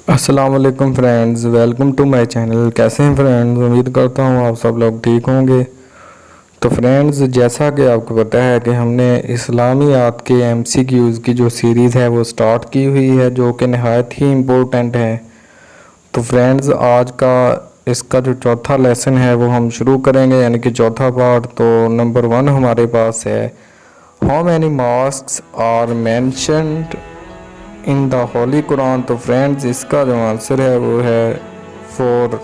अस्सलाम वालेकुम friends, welcome to my channel. कैसे हैं फ्रेंड्स? उम्मीद करता हूँ आप सब लोग ठीक होंगे। तो फ्रेंड्स, जैसा कि आपको पता है कि हमने इस्लामियात के एमसीक्यूज़ की जो सीरीज़ है वो स्टार्ट की हुई है, जो कि नहायत ही इम्पोर्टेंट है। तो फ्रेंड्स, आज का इसका जो चौथा लेसन है वो हम शुरू करेंगे, यानी कि चौथा पार्ट। तो नंबर 1 हमारे पास है, how many mosques are mentioned in the holy Quran. तो फ्रेंड्स, इसका जो आंसर है वो है 4।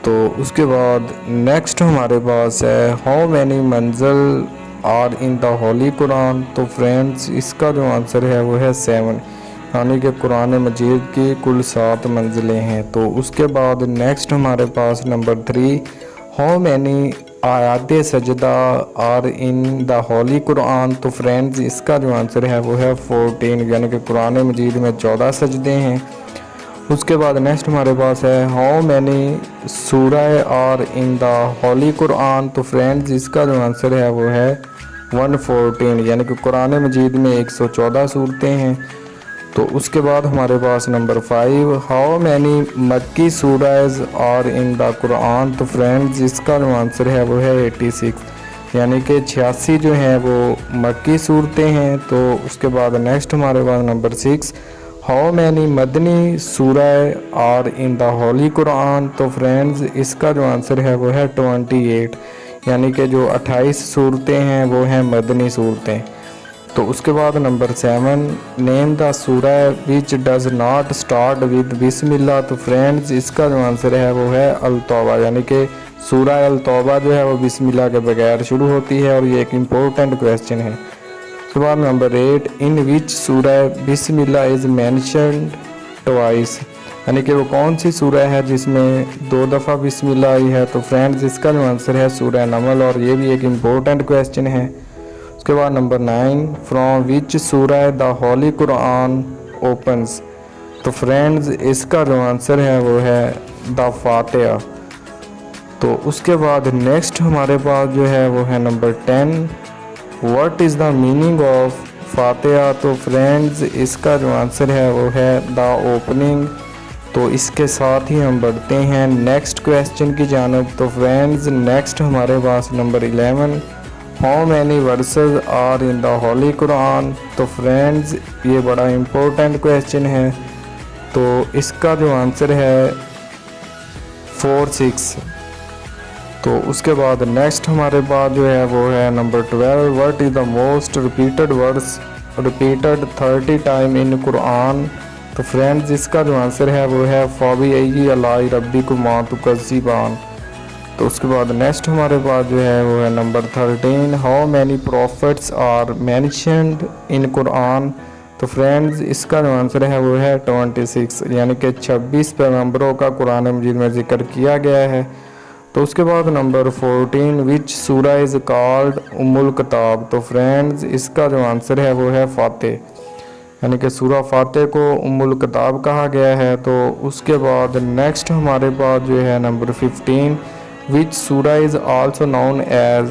तो उसके बाद नेक्स्ट हमारे पास है, हाउ मैनी मंजिल are in the holy Quran. तो फ्रेंड्स, इसका जो आंसर है वो है 7, यानी कि कुरान मजीद की कुल 7 मंजिलें हैं। तो उसके बाद नेक्स्ट हमारे पास नंबर 3, हाउ मैनी आयात सजदा are in the holy Quran. तो फ्रेंड्स, इसका जो आंसर है वो है 14, यानी कि कुरान मजीद में 14 सजदे हैं। उसके बाद नेक्स्ट हमारे पास है, हाउ मैनी सूरह are in the holy Quran. तो फ्रेंड्स, इसका जो आंसर है वो है 114, यानी कि कुरान मजीद में 114 सूरतें हैं। तो उसके बाद हमारे पास नंबर 5, हाउ मैनी मक्की सूराज आर इन द कुरान। तो फ्रेंड्स, इसका जो आंसर है वो है 86, यानी कि 86 जो हैं वो मक्की सूरतें हैं। तो उसके बाद नेक्स्ट हमारे पास नंबर 6, हाउ मैनी मदनी सूरह are in the holy Quran. तो फ्रेंड्स, इसका जो आंसर है वो है 28, यानी कि जो 28 सूरतें हैं वो हैं मदनी सूरतें। तो उसके बाद number 7, name the surah which does not start with bismillah. तो फ्रेंड्स, इसका जो आंसर है वो है अल तौबा, यानी कि सूरह अल तौबा जो है वो बिस्मिल्लाह के बगैर शुरू होती है, और ये एक इम्पोर्टेंट क्वेश्चन है। उसके बाद नंबर 8, इन विच सूरह बिस्मिल्लाह इज़ मैंशन्ड ट्वाइस, यानी कि वो कौन सी सूरह है जिसमें 2 दफ़ा बिस्मिल्लाह आई है। तो फ्रेंड्स, इसका जो आंसर है सूरह नमल, और ये भी एक इम्पोर्टेंट क्वेश्चन है। उसके बाद नंबर 9, फ्रॉम विच सूरह द होली कुरान ओपन्स। तो फ्रेंड्स, इसका जो आंसर है वो है द फातिहा। तो उसके बाद नेक्स्ट हमारे पास जो है वो है number 10, what is the meaning of Fatiha. तो फ्रेंड्स, इसका जो आंसर है वो है द ओपनिंग। तो इसके साथ ही हम बढ़ते हैं नेक्स्ट क्वेश्चन की जानब। तो फ्रेंड्स, नेक्स्ट हमारे पास number 11, how many verses are in the holy Quran. तो फ्रेंड्स, ये बड़ा इम्पोर्टेंट क्वेश्चन है। तो इसका जो आंसर है 46। तो उसके बाद नेक्स्ट हमारे पास जो है वो है number 12, what is the most repeated words repeated 30 time in Quran. तो फ्रेंड्स, इसका जो आंसर है वो है फ़ाबी अलाई रब्बी को मातुकज़िबान। तो उसके बाद नेक्स्ट हमारे पास जो है वो है number 13, how many prophets are mentioned in Quran. तो फ्रेंड्स, इसका जो आंसर है वो है 26, यानी कि 26 पैगंबरों का कुरान मजीद में जिक्र किया गया है। तो उसके बाद number 14, which surah is called उम्मुल किताब। तो फ्रेंड्स, इसका जो आंसर है वो है फातिह, यानी कि सूरह फातिह को उम्मुल किताब कहा गया है। तो उसके बाद नेक्स्ट हमारे पास जो है number 15, which surah is also known as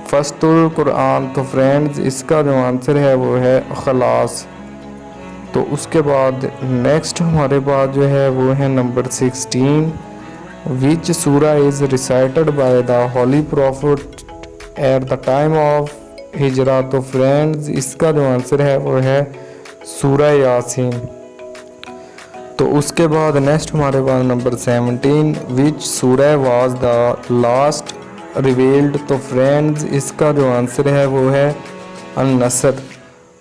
Fastul Quran. तो फ्रेंड्स, इसका जो आंसर है वो है खलास। तो उसके बाद नेक्स्ट हमारे पास जो है वो है number 16, which surah is recited by the holy prophet at the time of Hijra. तो फ्रेंड्स, इसका जो आंसर है वो है सूरह यासीन। तो उसके बाद नेक्स्ट हमारे पास नंबर 17, विच सूरह वाज द लास्ट रिवील्ड। तो फ्रेंड्स, इसका जो आंसर है वो है अन-नसर।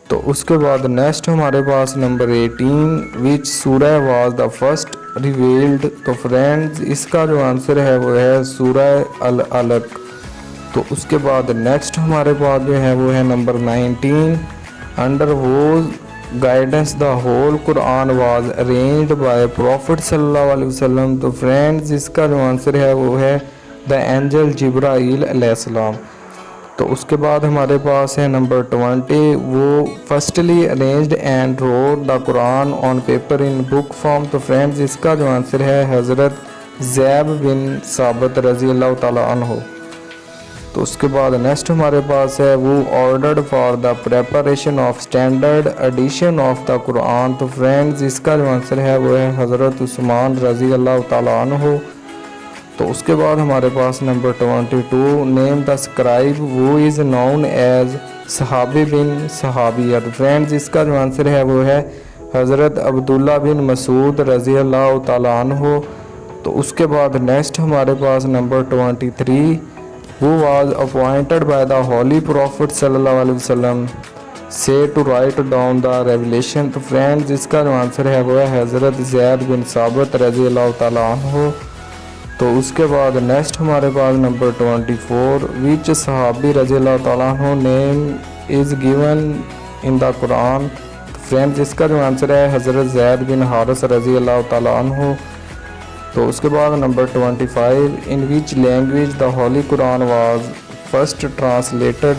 तो उसके बाद नेक्स्ट हमारे पास नंबर 18, विच सूरह वाज द फर्स्ट रिवील्ड। तो फ्रेंड्स, इसका जो आंसर है वो है सूरह अल-अलक। तो उसके बाद नेक्स्ट हमारे पास जो है वो है number 19, under who guidance the whole Quran was arranged by prophet सल्लल्लाहु अलैहि वसल्लम। तो फ्रेंड्स, इसका जो आंसर है वो है द एंजल जिब्राइल अलैहिस्सलाम। तो उसके बाद हमारे पास है नंबर 20, वो firstly arranged and wrote the Quran on paper in book form. तो फ्रेंड्स, इसका जो आंसर है हज़रत ज़ैब बिन साबित रज़ी अल्लाह ताला अन्हु। तो उसके बाद नेक्स्ट हमारे पास है वो ordered for the preparation of standard addition of the Quran. तो फ्रेंड्स इसका जो आंसर है वो है हज़रत उस्मान रज़ी अल्लाह ताला अन्हु। तो उसके बाद हमारे पास नंबर 22 नेम द स्क्राइब वो इज़ नोन एज सहाबी बिन सहाबिया। तो फ्रेंड्स इसका जो आंसर है वो है हज़रत अब्दुल्ला बिन मसूद रज़ी अल्लाह ताला अन्हु। तो उसके बाद नेक्स्ट हमारे पास number 23 who was appointed by the holy prophet सल्लल्लाहु अलैहि वसल्लम से to write down the revelation. तो फ्रेंड्स इसका जो आंसर है वो है हज़रत ज़ैद बिन साबित रज़ी अल्लाह ताला अन्हु। तो उसके बाद नेक्स्ट हमारे पास नंबर 24 विच सहाबी रज़ी अल्लाह ताला अन्हु name is given in the Quran. तो फ्रेंड्स इसका जो आंसर है हज़रत ज़ैद बिन हारिस रज़ी अल्लाह ताला अन्हु। तो उसके बाद number 25 in which language the holy Quran was first translated.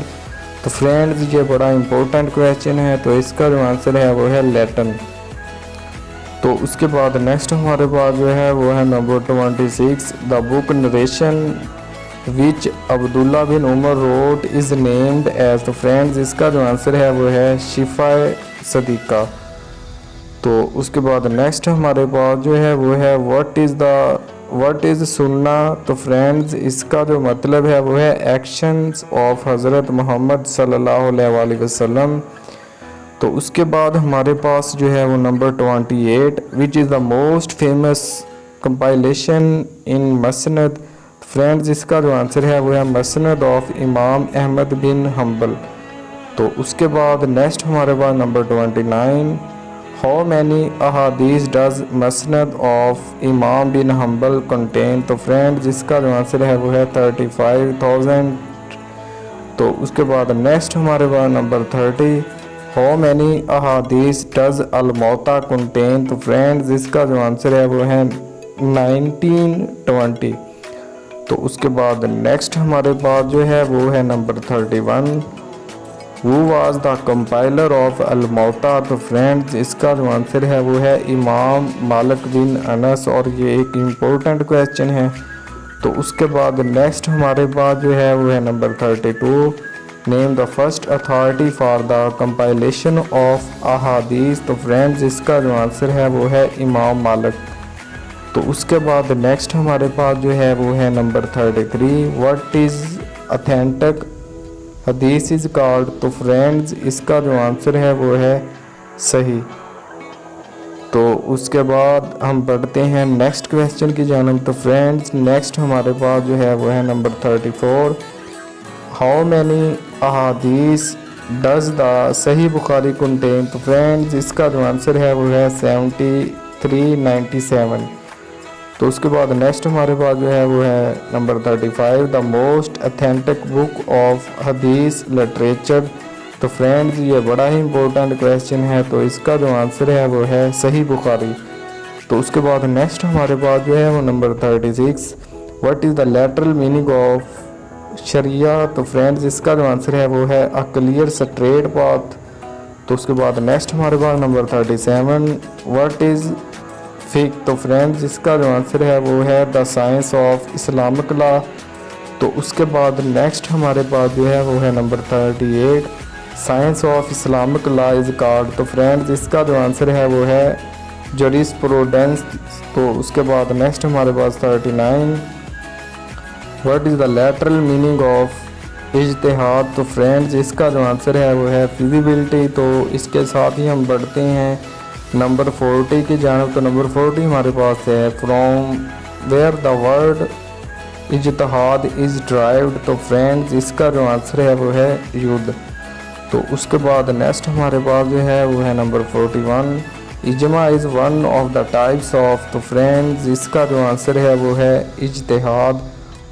तो फ्रेंड्स ये बड़ा इंपॉर्टेंट क्वेश्चन है, तो इसका जो आंसर है वो है लैटिन। तो उसके बाद नेक्स्ट हमारे पास जो है वो है number 26 the book narration which Abdullah bin Umar wrote is named as. तो फ्रेंड्स इसका जो आंसर है वो है शिफाए सदीका। तो उसके बाद नेक्स्ट हमारे पास जो है वो है व्हाट इज़ सुन्ना। तो फ्रेंड्स इसका जो मतलब है वो है एक्शंस ऑफ हज़रत मोहम्मद सल्लल्लाहु अलैहि वसल्लम। तो उसके बाद हमारे पास जो है वो number 28 which is the most famous compilation in Masnad. Friends इसका जो आंसर है वो है मसनद ऑफ इमाम अहमद बिन हम्बल। तो उसके बाद नेक्स्ट हमारे पास नंबर 29 हाउ मैनी अहादीस डज मसनद ऑफ इमाम बिन हम्बल कंटेन। तो फ्रेंड्स इसका जो आंसर है वो है 35,000। तो उसके बाद नेक्स्ट हमारे पास नंबर 30 हाउ मैनी अहादीस डज अलमौता कंटेन। तो फ्रेंड्स इसका जो आंसर है वो है 1920। तो उसके बाद नेक्स्ट हमारे पास जो है वो है number 31 Who was the compiler of अलमौता। तो फ्रेंड्स इसका जो आंसर है वो है इमाम मालिक बिन अनस, और ये एक इम्पोर्टेंट क्वेश्चन है। तो उसके बाद नेक्स्ट हमारे पास जो है वो है number 32 name the first authority for the compilation of अहादीस। तो फ्रेंड्स इसका जो आंसर है वो है इमाम मालिक। तो उसके बाद नेक्स्ट हमारे पास जो है वो है नंबर 33 व्हाट इज़ ऑथेंटिक हदीस इज़ कॉल्ड। तो फ्रेंड्स इसका जो आंसर है वो है सही। तो उसके बाद हम बढ़ते हैं नेक्स्ट क्वेश्चन की जानब। तो फ्रेंड्स नेक्स्ट हमारे पास जो है वो है नंबर 34 हाउ मैनी अहादीस डज द सही बुखारी कंटेन। तो फ्रेंड्स इसका जो आंसर है वो है 7397। तो उसके बाद नेक्स्ट हमारे पास जो है वो है number 35 the most authentic book of हदीस लिटरेचर। तो फ्रेंड्स ये बड़ा ही इंपॉर्टेंट क्वेश्चन है, तो इसका जो आंसर है वो है सही बुखारी। तो उसके बाद नेक्स्ट हमारे पास जो है वो number 36 what is the literal meaning of Sharia. तो फ्रेंड्स इसका जो आंसर है वो है अ क्लियर स्ट्रेट पाथ। तो उसके बाद नेक्स्ट हमारे पास नंबर 37 व्हाट इज़ फिक। तो फ्रेंड्स इसका जो आंसर है वो है the science of Islamic law. तो उसके बाद नेक्स्ट हमारे पास जो है वो है number 38 science of Islamic law is called. तो फ्रेंड्स इसका जो आंसर है वो है जूरिस्प्रूडेंस। तो उसके बाद नेक्स्ट हमारे पास 39 what is the literal meaning of Ijtihad. तो फ्रेंड्स इसका जो आंसर है वो है फिजिबिलिटी। तो इसके साथ ही हम बढ़ते हैं नंबर 40 की जानब। तो नंबर 40 हमारे पास है from where the word Ijtihad is derived. तो फ्रेंड्स इसका जो आंसर है वो है युद्ध। तो उसके बाद नेक्स्ट हमारे पास जो है वो है number 41 Ijma is one of the types of. तो फ्रेंड्स इसका जो आंसर है वो है इज्तिहाद,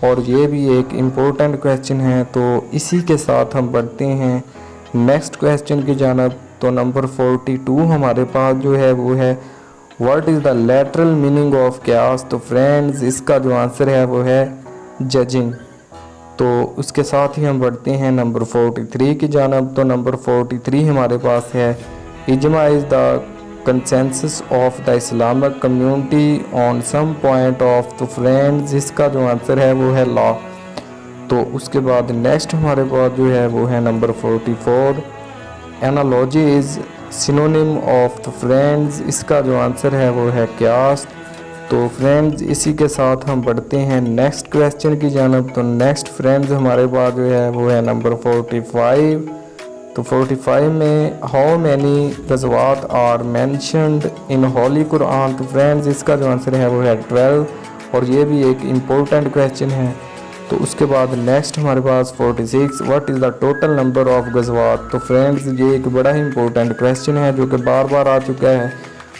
और ये भी एक इम्पोर्टेंट क्वेश्चन है। तो इसी के साथ हम बढ़ते हैं नेक्स्ट क्वेश्चन की जानब। तो नंबर 42 हमारे पास जो है वो है what is the literal meaning of क्यास। तो फ्रेंड्स इसका जो आंसर है वो है जजिंग। तो उसके साथ ही हम बढ़ते हैं नंबर 43 की जानब। तो नंबर 43 हमारे पास है Ijma is the consensus of the Islamic community on some point of. तो फ्रेंड्स इसका जो आंसर है वो है लॉ। तो उसके बाद नेक्स्ट हमारे पास जो है वो है number 44, analogy is synonym of the friends. इसका जो आंसर है वो है क्यास। तो फ्रेंड्स इसी के साथ हम बढ़ते हैं नेक्स्ट क्वेश्चन की जानब। तो नेक्स्ट फ्रेंड्स हमारे पास जो है वो है नंबर 45। तो 45 में how many Ghazwat are mentioned in holy Quran. तो फ्रेंड्स इसका जो आंसर है वो है 12 और ये भी एक इम्पोर्टेंट क्वेश्चन है। तो उसके बाद नेक्स्ट हमारे पास 46, what is the total number of Ghazwat. तो फ्रेंड्स ये एक बड़ा ही इंपॉर्टेंट क्वेश्चन है जो कि बार बार आ चुका है।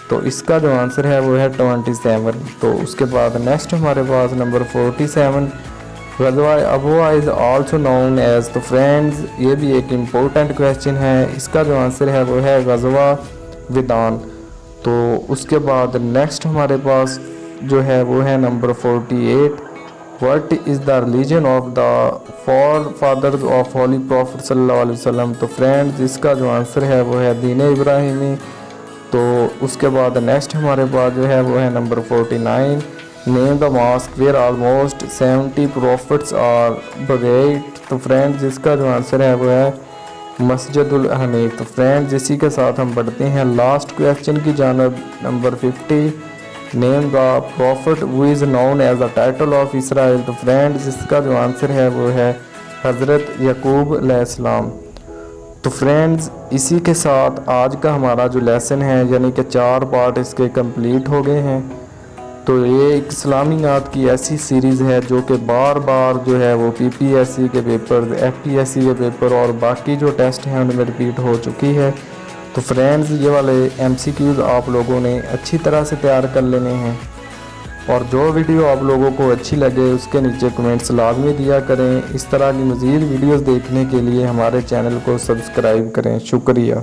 तो इसका जो आंसर है वो है 27। तो उसके बाद नेक्स्ट हमारे पास number 47, Ghazwa Abwa is also known as. तो फ्रेंड्स ये भी एक इम्पोर्टेंट क्वेश्चन है। इसका जो आंसर है वो है गज़वा विदान। तो उसके बाद नेक्स्ट हमारे पास जो है वो है number 48, what is the religion of the four fathers of holy prophet सल्लल्लाहु अलैहि वसल्लम। तो फ्रेंड्स इसका जो आंसर है वो है दीन इब्राहिमी। तो उसके बाद नेक्स्ट हमारे पास जो है वो है number 49, name the mosque where almost 70 prophets are buried. तो फ्रेंड्स इसका जो आंसर है वो है मस्जिदुल हनीफ। तो फ्रेंड्स इसी के साथ हम बढ़ते हैं लास्ट क्वेश्चन की जानब। Number 50, name the prophet who is known as the title of Israel. तो फ्रेंड्स इसका जो आंसर है वो है हज़रत यकूब अलैहिस्सलाम। तो फ्रेंड्स इसी के साथ आज का हमारा जो लेसन है यानी कि 4 पार्ट इसके कंप्लीट हो गए हैं। तो ये एक इस्लामियात की ऐसी सीरीज़ है जो कि बार बार जो है वो पीपीएससी के पेपर, एफपीएससी के पेपर और बाकी जो टेस्ट हैं उनमें रिपीट हो चुकी है। तो फ्रेंड्स ये वाले एमसीक्यूज़ आप लोगों ने अच्छी तरह से तैयार कर लेने हैं और जो वीडियो आप लोगों को अच्छी लगे उसके नीचे कमेंट्स लाजमी दिया करें। इस तरह की मज़ीद वीडियोस देखने के लिए हमारे चैनल को सब्सक्राइब करें। शुक्रिया।